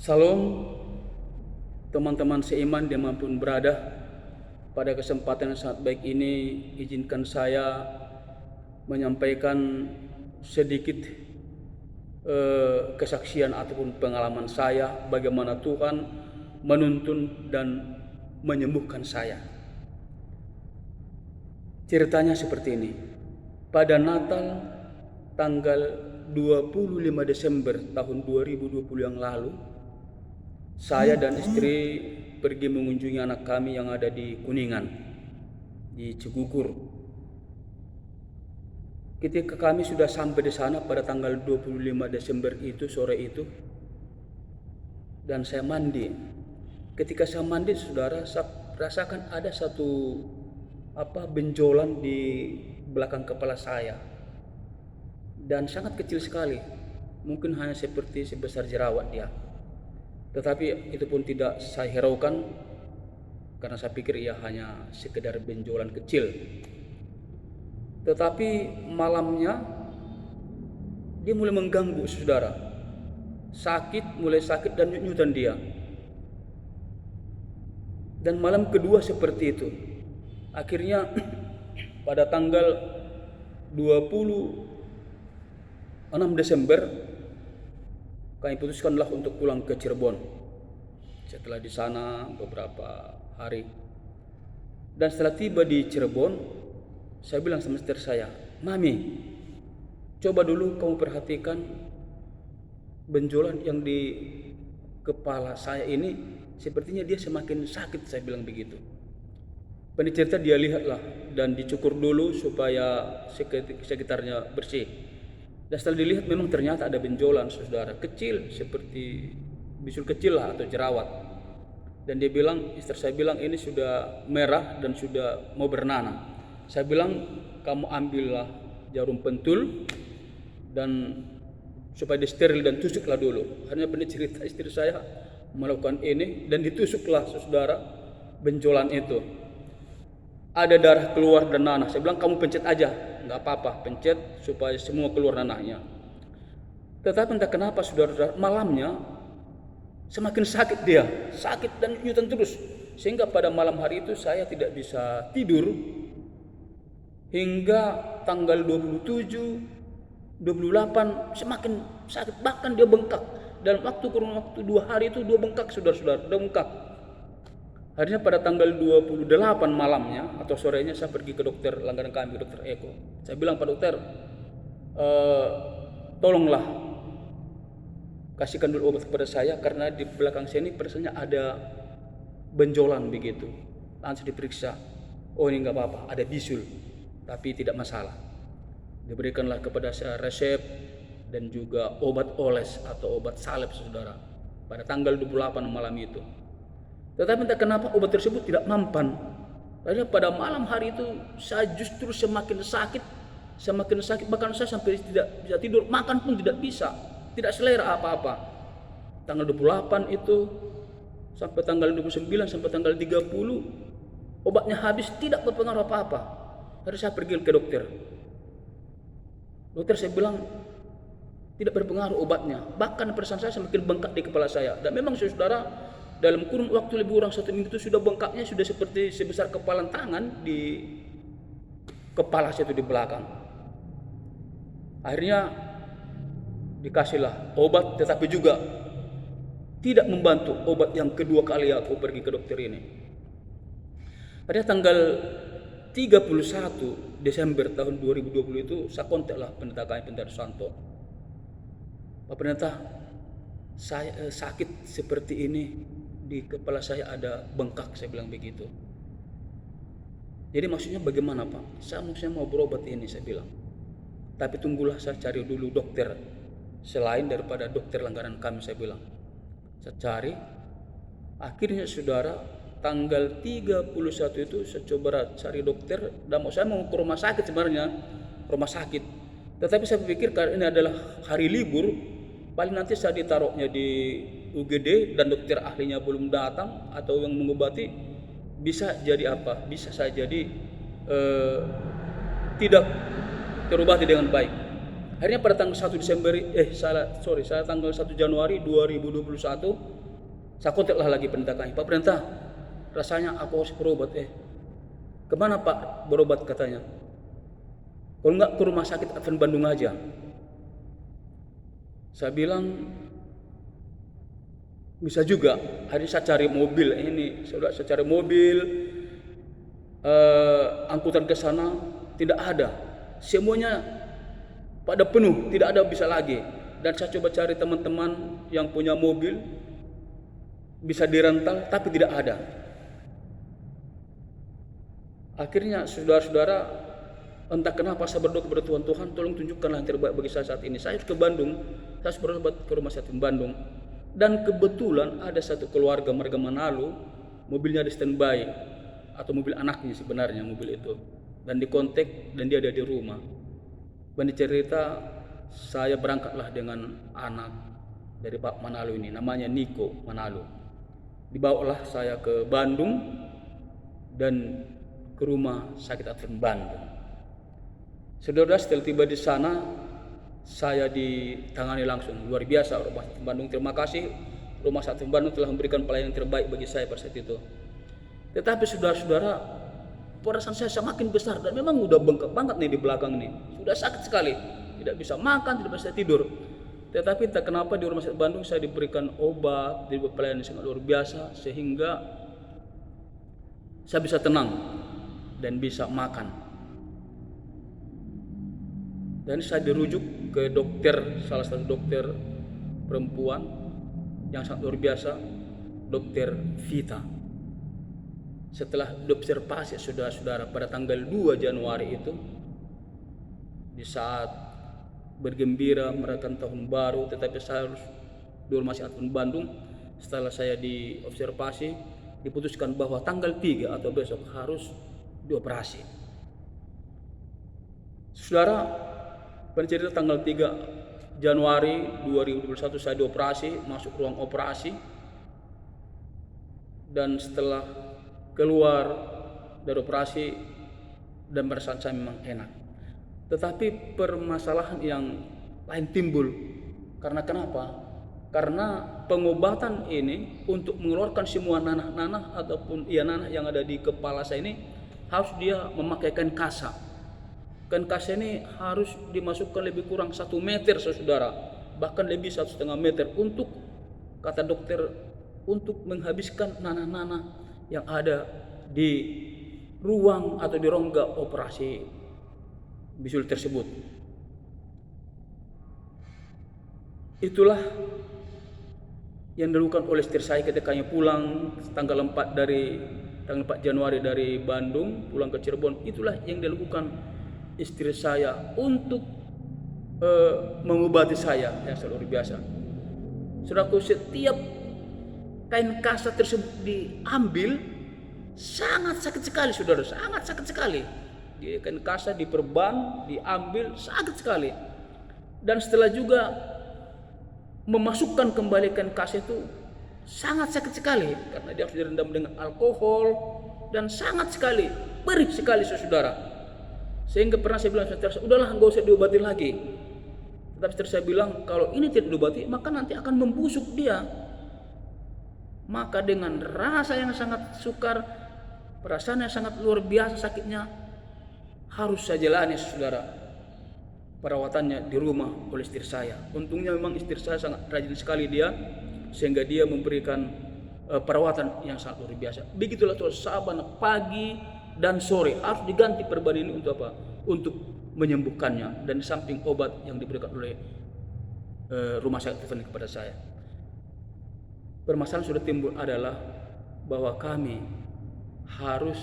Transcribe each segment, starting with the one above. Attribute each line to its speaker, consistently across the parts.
Speaker 1: Salam teman-teman seiman dimanapun berada. Pada kesempatan yang sangat baik ini, izinkan saya menyampaikan sedikit kesaksian ataupun pengalaman saya bagaimana Tuhan menuntun dan menyembuhkan saya. Ceritanya seperti ini. Pada Natal tanggal 25 Desember tahun 2020 yang lalu, saya dan istri pergi mengunjungi anak kami yang ada di Kuningan, di Cigugur. Ketika kami sudah sampai di sana pada tanggal 25 Desember itu, sore itu, dan saya mandi. Ketika saya mandi, saudara, saya rasakan ada satu benjolan di belakang kepala saya, dan sangat kecil sekali, mungkin hanya seperti sebesar jerawat dia. Tetapi itu pun tidak saya hiraukan karena saya pikir ia hanya sekedar benjolan kecil. Tetapi malamnya dia mulai mengganggu, saudara. Mulai sakit dan nyut-nyutan dia. Dan malam kedua seperti itu. Akhirnya pada tanggal 26 Desember kami putuskanlah untuk pulang ke Cirebon. Setelah di sana beberapa hari, dan setelah tiba di Cirebon, saya bilang sama istri saya, "Mami, coba dulu kamu perhatikan benjolan yang di kepala saya ini, sepertinya dia semakin sakit," saya bilang begitu. Pencerita dia lihatlah dan dicukur dulu supaya sekitarnya bersih. Dan setelah dilihat memang ternyata ada benjolan, saudara, kecil seperti bisul kecil lah atau jerawat. Dan dia bilang, istri saya bilang, ini sudah merah dan sudah mau bernanah. Saya bilang, kamu ambillah jarum pentul dan supaya disteril dan tusuklah dulu. Hanya benar cerita istri saya melakukan ini dan ditusuklah, saudara, benjolan itu. Ada darah keluar dan nanah. Saya bilang, kamu pencet aja, nggak apa-apa, pencet supaya semua keluar nanahnya. Tetapi entah kenapa, saudara-saudara, malamnya semakin sakit dia, sakit dan nyutan terus, sehingga pada malam hari itu saya tidak bisa tidur hingga tanggal 27, 28 semakin sakit, bahkan dia bengkak. Dalam kurun waktu 2 hari itu dia bengkak, saudara-saudara, dia bengkak. Akhirnya pada tanggal 28 malamnya atau sorenya saya pergi ke dokter langganan kami, ke dokter Eko. Saya bilang, "Pak dokter, tolonglah kasihkan dulu obat kepada saya karena di belakang sini perasanya ada benjolan begitu." Langsung diperiksa, oh ini nggak apa-apa, ada bisul, tapi tidak masalah. Diberikanlah kepada saya resep dan juga obat oles atau obat salep, saudara, pada tanggal 28 malam itu. Tetapi entah kenapa obat tersebut tidak mempan. Akhirnya pada malam hari itu saya justru semakin sakit, bahkan saya sampai tidak bisa tidur, makan pun tidak bisa, tidak selera apa-apa. Tanggal 28 itu sampai tanggal 29 sampai tanggal 30 obatnya habis, tidak berpengaruh apa-apa. Harus saya pergi ke dokter. Dokter, saya bilang, tidak berpengaruh obatnya, bahkan perasaan saya semakin bengkak di kepala saya. Dan memang, saudara, dalam kurun waktu lebih kurang 1 minggu itu sudah bengkaknya sudah seperti sebesar kepalan tangan di kepala saya itu di belakang. Akhirnya dikasihlah obat, tetapi juga tidak membantu obat yang kedua kali aku pergi ke dokter ini. Pada tanggal 31 Desember tahun 2020 itu saya kontaklah pendeta kami, Pendeta Santo. Pak Pendeta, saya sakit seperti ini, di kepala saya ada bengkak, saya bilang begitu. Jadi maksudnya bagaimana, Pak? Saya mau berobat ini, saya bilang. Tapi tunggulah saya cari dulu dokter selain daripada dokter langganan kami, saya bilang. Saya cari. Akhirnya, saudara, tanggal 31 itu saya coba cari dokter. Dan saya mau ke rumah sakit sebenarnya, rumah sakit. Tetapi saya pikir karena ini adalah hari libur, paling nanti saya ditaruhnya di UGD dan dokter ahlinya belum datang atau yang mengobati, bisa jadi apa? Bisa saya jadi tidak terobati dengan baik. Akhirnya pada tanggal 1 Desember, saya tanggal 1 Januari 2021, saya kontaklah lagi pendeta kami. Pak pendeta, rasanya aku harus berobat. Kemana Pak berobat katanya? Kalau enggak ke rumah sakit Advent Bandung aja. Saya bilang, bisa juga. Hari saya cari mobil saya cari mobil, angkutan ke sana, tidak ada. Semuanya pada penuh, tidak ada bisa lagi. Dan saya coba cari teman-teman yang punya mobil, bisa dirental, tapi tidak ada. Akhirnya saudara-saudara, entah kenapa saya berdoa kepada Tuhan, tolong tunjukkanlah yang terbaik bagi saya saat ini. Saya ke Bandung, saya berobat ke rumah sakit Bandung. Dan kebetulan ada satu keluarga warga Manado, mobilnya di standby, atau mobil anaknya sebenarnya mobil itu. Dan dikontak dan dia ada di rumah. Dan dicerita, saya berangkatlah dengan anak dari Pak Manalo ini, namanya Niko Manalo. Dibawalah saya ke Bandung dan ke rumah sakit Advent Bandung. Saudara, setelah tiba di sana, saya ditangani langsung. Luar biasa rumah sakit Bandung. Terima kasih rumah sakit Bandung telah memberikan pelayanan terbaik bagi saya pada saat itu. Tetapi saudara-saudara, perasaan saya semakin besar dan memang udah bengkak banget nih di belakang nih. Sudah sakit sekali, tidak bisa makan, tidak bisa tidur. Tetapi tak kenapa di rumah sakit Bandung saya diberikan obat, diberi pelayanan sangat luar biasa sehingga saya bisa tenang dan bisa makan. Dan saya dirujuk ke dokter, salah satu dokter perempuan yang sangat luar biasa, Dokter Vita. Setelah diobservasi saudara-saudara pada tanggal 2 Januari itu, di saat bergembira merayakan tahun baru, tetapi saya harus di rumah sakit Advent Bandung. Setelah saya diobservasi, diputuskan bahwa tanggal 3 atau besok harus dioperasi. Saudara, pencerita tanggal 3 Januari 2021 saya dioperasi, masuk ruang operasi. Dan setelah keluar dari operasi dan perasaan saya memang enak. Tetapi permasalahan yang lain timbul. Karena kenapa? Karena pengobatan ini untuk mengeluarkan semua nanah-nanah ataupun nanah yang ada di kepala saya ini harus dia memakai kain kasa. Kain kasa ini harus dimasukkan lebih kurang 1 meter saudara, bahkan lebih 1,5 meter untuk, kata dokter, untuk menghabiskan nanah-nanah yang ada di ruang atau di rongga operasi bisul tersebut. Itulah yang dilakukan oleh istri saya ketika pulang tanggal 4 Januari dari Bandung pulang ke Cirebon. Itulah yang dilakukan istri saya untuk mengobati saya yang luar biasa. Saudaraku, setiap kain kasa tersebut diambil sangat sakit sekali saudara, sangat sakit sekali. Kain kasa diperban, diambil sakit sekali. Dan setelah juga memasukkan kembali kain kasa itu sangat sakit sekali karena dia harus direndam dengan alkohol dan sangat sekali, perih sekali saudara. Sehingga pernah saya bilang saudara, udahlah enggak usah diobati lagi. Tetapi setelah saya bilang kalau ini tidak diobati maka nanti akan membusuk dia. Maka dengan rasa yang sangat sukar, perasaan yang sangat luar biasa sakitnya, harus saya jalani saudara perawatannya di rumah oleh istri saya. Untungnya memang istri saya sangat rajin sekali dia, sehingga dia memberikan perawatan yang sangat luar biasa. Begitulah terus saban pagi dan sore harus diganti perban ini untuk apa? Untuk menyembuhkannya, dan di samping obat yang diberikan oleh rumah sakit Advent kepada saya. Permasalahan sudah timbul adalah bahwa kami harus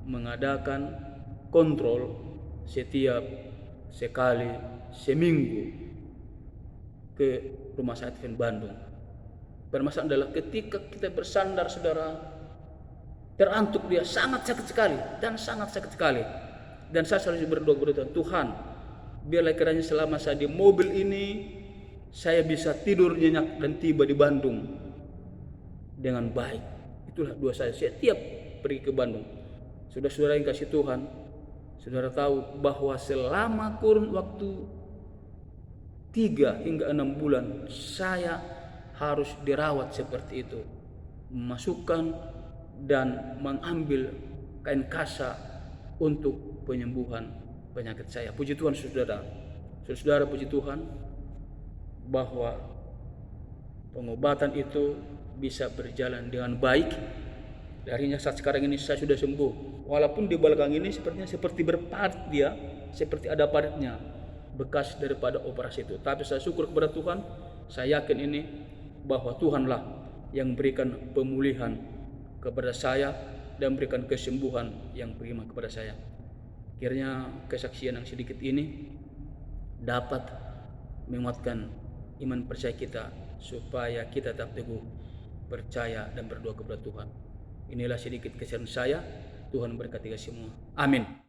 Speaker 1: mengadakan kontrol setiap sekali seminggu ke rumah sakit Advent Bandung. Permasalahan adalah ketika kita bersandar saudara, terantuk dia sangat sakit sekali dan sangat sakit sekali. Dan saya selalu berdoa kepada Tuhan, biarlah kiranya selama saya di mobil ini saya bisa tidur nyenyak dan tiba di Bandung dengan baik. Itulah doa saya setiap pergi ke Bandung. Saudara-saudara yang kasih Tuhan, saudara tahu bahwa selama kurun waktu 3 hingga 6 bulan saya harus dirawat seperti itu, memasukkan dan mengambil kain kasa untuk penyembuhan penyakit saya. Puji Tuhan saudara. Saudara, puji Tuhan bahwa pengobatan itu bisa berjalan dengan baik. Darinya saat sekarang ini saya sudah sembuh. Walaupun di belakang ini sepertinya seperti berparit dia, seperti ada paritnya, bekas daripada operasi itu. Tapi saya syukur kepada Tuhan, saya yakin ini bahwa Tuhanlah yang berikan pemulihan kepada saya dan berikan kesembuhan yang prima kepada saya. Kiranya kesaksian yang sedikit ini dapat menguatkan iman percaya kita supaya kita tetap teguh percaya dan berdoa kepada Tuhan. Inilah sedikit kesaksian saya. Tuhan berkati kita semua. Amin.